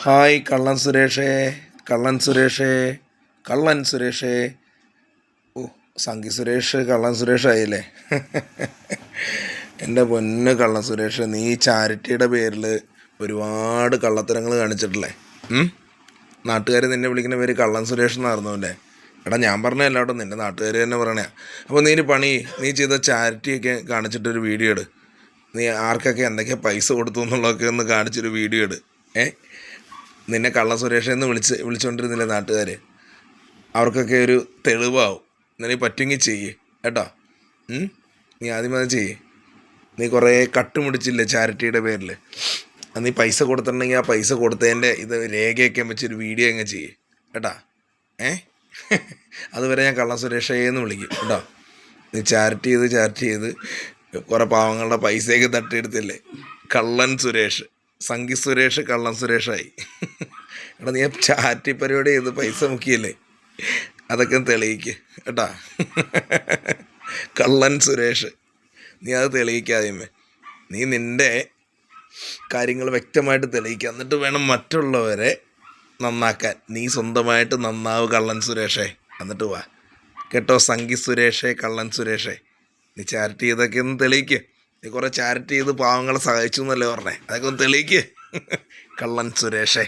Hi കള്ളൻ സുരേഷേ, കള്ളൻ സുരേഷേ, കള്ളൻ സുരേഷേ. ഓ, സംഗി സുരേഷ് കള്ളൻ സുരേഷായില്ലേ? എൻ്റെ പൊന്ന് കള്ളൻ സുരേഷ്, നീ ചാരിറ്റിയുടെ പേരിൽ ഒരുപാട് കള്ളത്തരങ്ങൾ കാണിച്ചിട്ടില്ലേ? നാട്ടുകാർ നിന്നെ വിളിക്കുന്ന പേര് കള്ളൻ സുരേഷ് എന്നായിരുന്നു അല്ലേ? എടാ, ഞാൻ പറഞ്ഞതല്ല കേട്ടോ, നിൻ്റെ നാട്ടുകാർ തന്നെ പറയണേ. അപ്പോൾ നീ ചെയ്ത ചാരിറ്റിയൊക്കെ കാണിച്ചിട്ടൊരു വീഡിയോ ഇട്. നീ ആർക്കൊക്കെ എന്തൊക്കെ പൈസ കൊടുത്തു എന്നുള്ളതൊക്കെ ഒന്ന് കാണിച്ചൊരു വീഡിയോ ഇട്. നിന്നെ കള്ളൻ സുരേഷ് എന്ന് വിളിച്ചുകൊണ്ടിരുന്നില്ലേ നാട്ടുകാർ? അവർക്കൊക്കെ ഒരു തെളിവാവും. നിനക്ക് പറ്റുമെങ്കിൽ ചെയ്യ് കേട്ടോ. നീ ആദ്യം അത് ചെയ്യ്. നീ കുറേ കട്ടുമുടിച്ചില്ലേ ചാരിറ്റിയുടെ പേരിൽ? നീ പൈസ കൊടുത്തിട്ടുണ്ടെങ്കിൽ ആ പൈസ കൊടുത്തതിൻ്റെ രേഖയൊക്കെ വെച്ചൊരു വീഡിയോ അങ്ങ് ചെയ്യ് കേട്ടോ. അതുവരെ ഞാൻ കള്ളൻ സുരേഷേ എന്ന് വിളിക്കും കേട്ടോ. നീ ചാരിറ്റി ചെയ്ത് കുറേ പാവങ്ങളുടെ പൈസയൊക്കെ തട്ടിയെടുത്തില്ലേ? കള്ളൻ സുരേഷ്, സംഗി സുരേഷ് കള്ളൻ സുരേഷായി. എടാ, നീ ചാറ്റി പരിപാടി ചെയ്ത് പൈസ മുക്കിയല്ലേ? അതൊക്കെ തെളിയിക്ക് കേട്ടാ. കള്ളൻ സുരേഷ്, നീ അത് തെളിയിക്കാതെയുമേ. നീ നിൻ്റെ കാര്യങ്ങൾ വ്യക്തമായിട്ട് തെളിയിക്കുക. എന്നിട്ട് വേണം മറ്റുള്ളവരെ നന്നാക്കാൻ. നീ സ്വന്തമായിട്ട് നന്നാവ് കള്ളൻ സുരേഷേ. എന്നിട്ട് വാ കേട്ടോ. സംഗി സുരേഷേ, കള്ളൻ സുരേഷേ, നീ ചാരിറ്റി ചെയ്തൊക്കെ ഒന്ന് തെളിയിക്ക്. നീ കുറേ ചാരിറ്റി ചെയ്ത് പാവങ്ങളെ സഹായിച്ചു എന്നല്ലേ പറഞ്ഞേ? അതൊക്കെ ഒന്ന് തെളിയിക്ക് കള്ളൻ സുരേഷേ.